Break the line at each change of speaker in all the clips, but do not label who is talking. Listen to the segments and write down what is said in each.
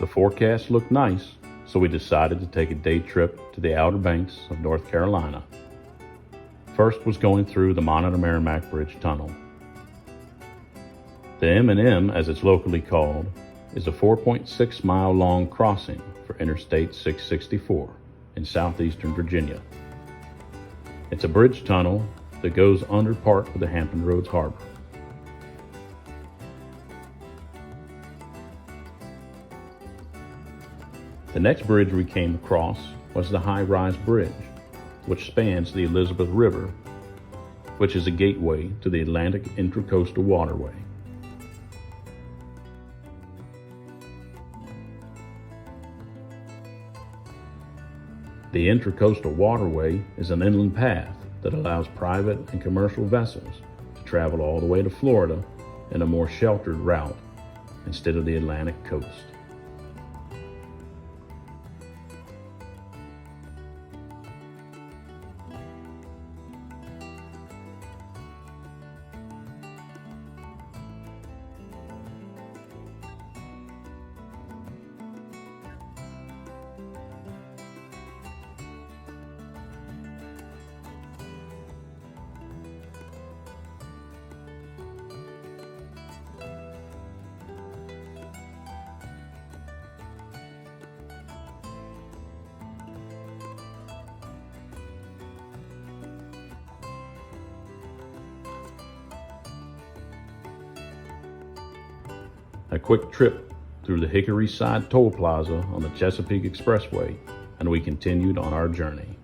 The forecast looked nice, so we decided to take a day trip to the Outer Banks of North Carolina. First was going through the Monitor Merrimack Bridge Tunnel. The M&M, as it's locally called, is a 4.6-mile long crossing for Interstate 664 in southeastern Virginia. It's a bridge tunnel that goes under part of the Hampton Roads Harbor. The next bridge we came across was the high-rise bridge, which spans the Elizabeth River, which is a gateway to the Atlantic Intracoastal Waterway. The Intracoastal Waterway is an inland path that allows private and commercial vessels to travel all the way to Florida in a more sheltered route instead of the Atlantic coast. A quick trip through the Hickory Side Toll Plaza on the Chesapeake Expressway, and we continued on our journey.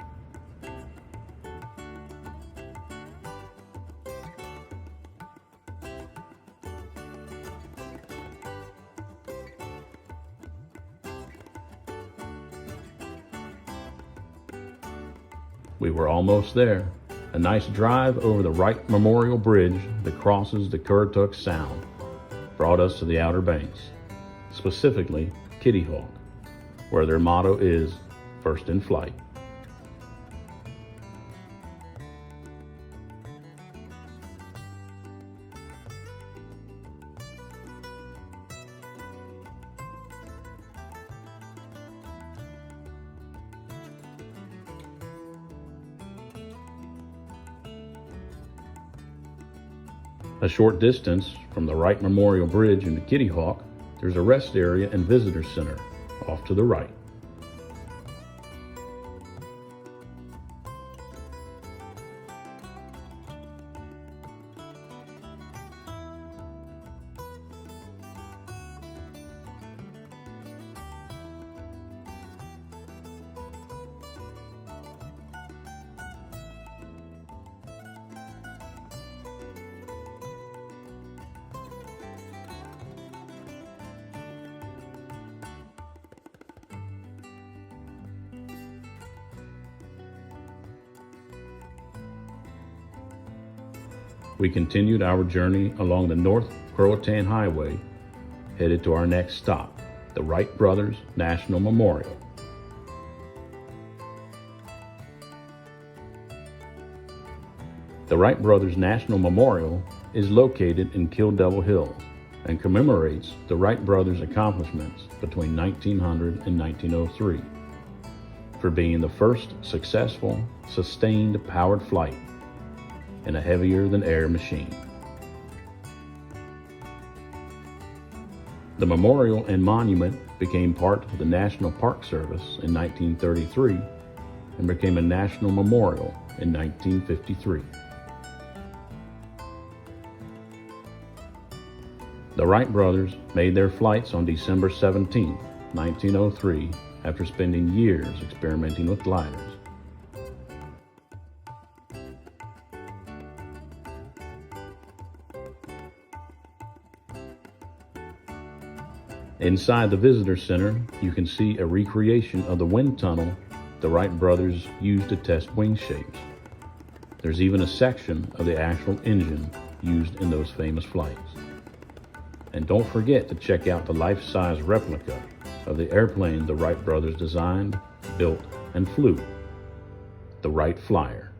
We were almost there. A nice drive over the Wright Memorial Bridge that crosses the Currituck Sound brought us to the Outer Banks, specifically Kitty Hawk, where their motto is "First in Flight." A short distance from the Wright Memorial Bridge into Kitty Hawk, there's a rest area and visitor center off to the right. We continued our journey along the North Croatan Highway, headed to our next stop, the Wright Brothers National Memorial. The Wright Brothers National Memorial is located in Kill Devil Hills and commemorates the Wright brothers' accomplishments between 1900 and 1903 for being the first successful, sustained powered flight in a heavier-than-air machine. The memorial and monument became part of the National Park Service in 1933 and became a national memorial in 1953. The Wright brothers made their flights on December 17, 1903, after spending years experimenting with gliders. Inside the visitor center, you can see a recreation of the wind tunnel the Wright brothers used to test wing shapes. There's even a section of the actual engine used in those famous flights. And don't forget to check out the life-size replica of the airplane the Wright brothers designed, built, and flew, the Wright Flyer.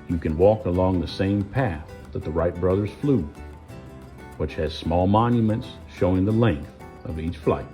you can walk along the same path that the Wright brothers flew, which has small monuments showing the length of each flight.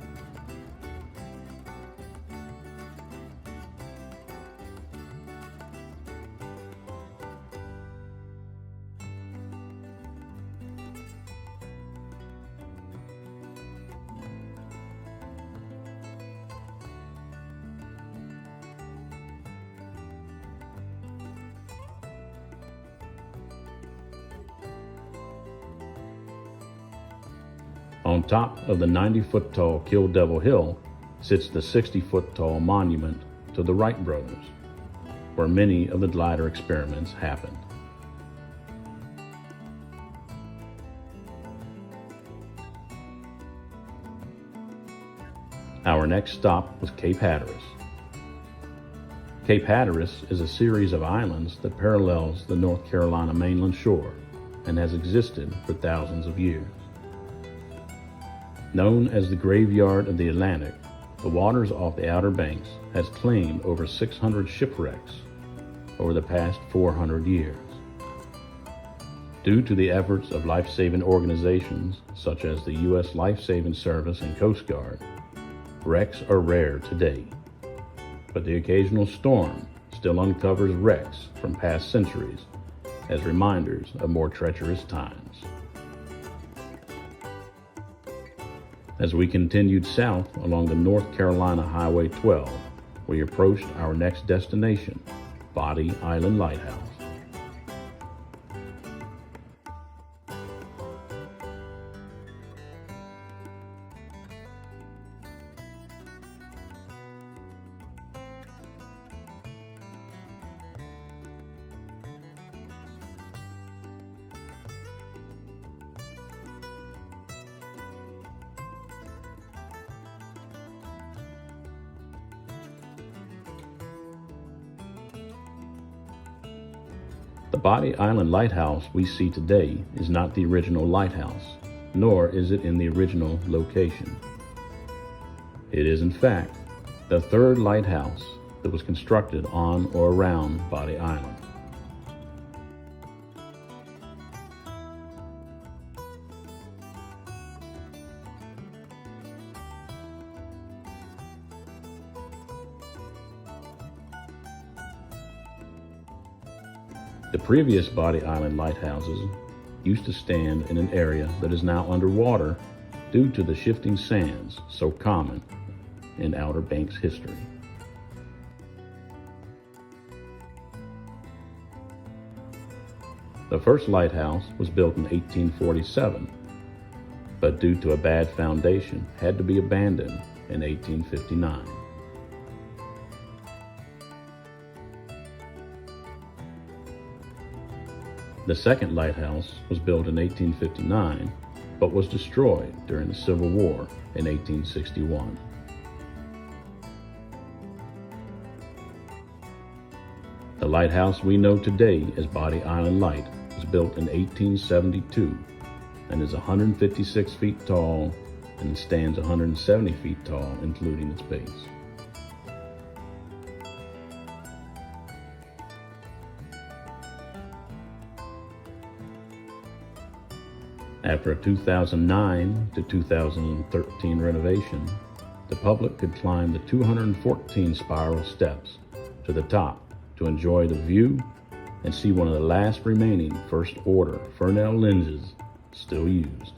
On top of the 90-foot tall Kill Devil Hill sits the 60-foot tall monument to the Wright brothers, where many of the glider experiments happened. Our next stop was Cape Hatteras. Cape Hatteras is a series of islands that parallels the North Carolina mainland shore and has existed for thousands of years. Known as the graveyard of the Atlantic, the waters off the Outer Banks has claimed over 600 shipwrecks over the past 400 years. Due to the efforts of life-saving organizations such as the U.S. Life-Saving Service and Coast Guard, wrecks are rare today, but the occasional storm still uncovers wrecks from past centuries as reminders of more treacherous times. As we continued south along the North Carolina Highway 12, we approached our next destination, Body Island Lighthouse. The Body Island Lighthouse we see today is not the original lighthouse, nor is it in the original location. It is, in fact, the third lighthouse that was constructed on or around Body Island. The previous Body Island lighthouses used to stand in an area that is now underwater due to the shifting sands so common in Outer Banks history. The first lighthouse was built in 1847, but due to a bad foundation had to be abandoned in 1859. The second lighthouse was built in 1859, but was destroyed during the Civil War in 1861. The lighthouse we know today as Body Island Light was built in 1872 and is 156 feet tall and stands 170 feet tall, including its base. After a 2009 to 2013 renovation, the public could climb the 214 spiral steps to the top to enjoy the view and see one of the last remaining first order Fresnel lenses still used.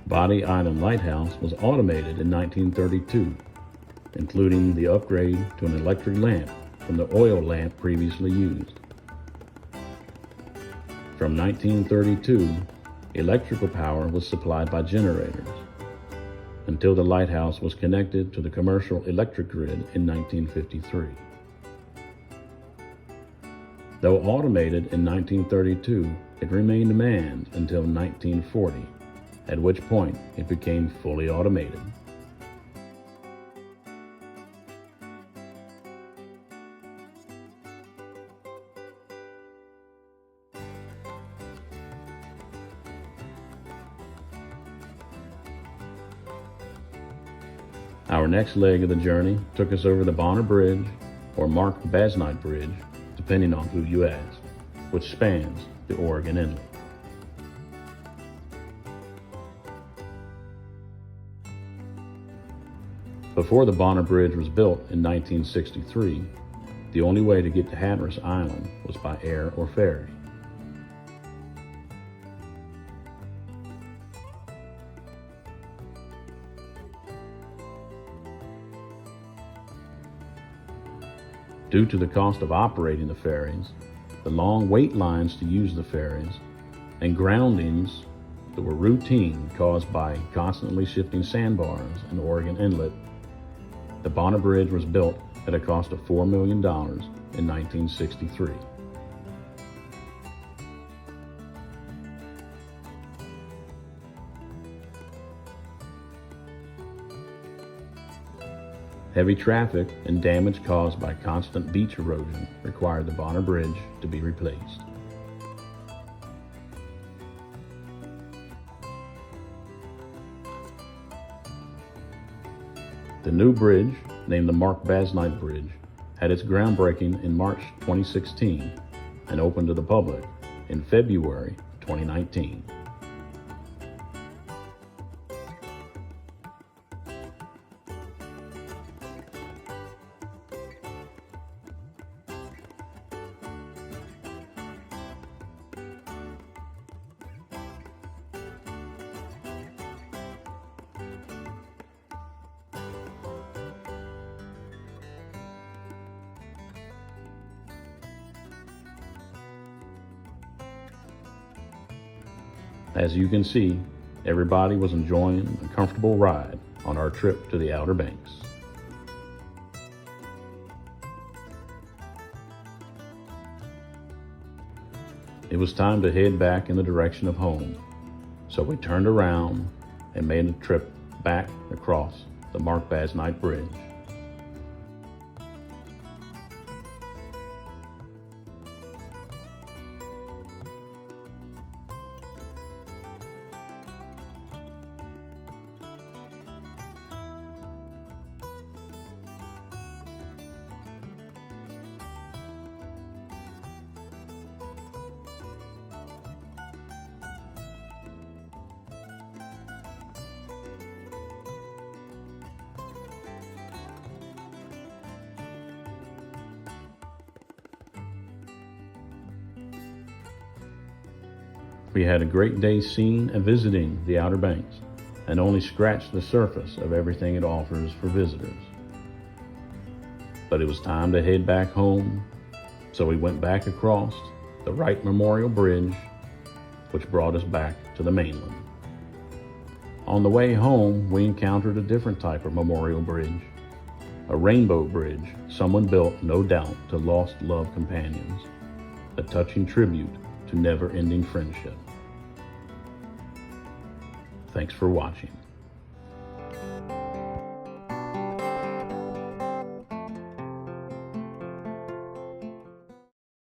Body Island Lighthouse was automated in 1932, including the upgrade to an electric lamp from the oil lamp previously used. From 1932, electrical power was supplied by generators until the lighthouse was connected to the commercial electric grid in 1953. Though automated in 1932, it remained manned until 1940, at which point it became fully automated. Our next leg of the journey took us over the Bonner Bridge, or Mark Basnight Bridge, depending on who you ask, which spans the Oregon Inlet. Before the Bonner Bridge was built in 1963, the only way to get to Hatteras Island was by air or ferry. Due to the cost of operating the ferries, the long wait lines to use the ferries, and groundings that were routine caused by constantly shifting sandbars in Oregon Inlet, the Bonner Bridge was built at a cost of $4 million in 1963. Heavy traffic and damage caused by constant beach erosion required the Bonner Bridge to be replaced. The new bridge, named the Mark Basnight Bridge, had its groundbreaking in March 2016 and opened to the public in February 2019. As you can see, everybody was enjoying a comfortable ride on our trip to the Outer Banks. It was time to head back in the direction of home, so we turned around and made a trip back across the Mark Basnight Bridge. We had a great day seeing and visiting the Outer Banks, and only scratched the surface of everything it offers for visitors. But it was time to head back home, so we went back across the Wright Memorial Bridge, which brought us back to the mainland. On the way home, we encountered a different type of memorial bridge, a rainbow bridge someone built, no doubt, to lost love companions, a touching tribute to never-ending friendship. Thanks for watching.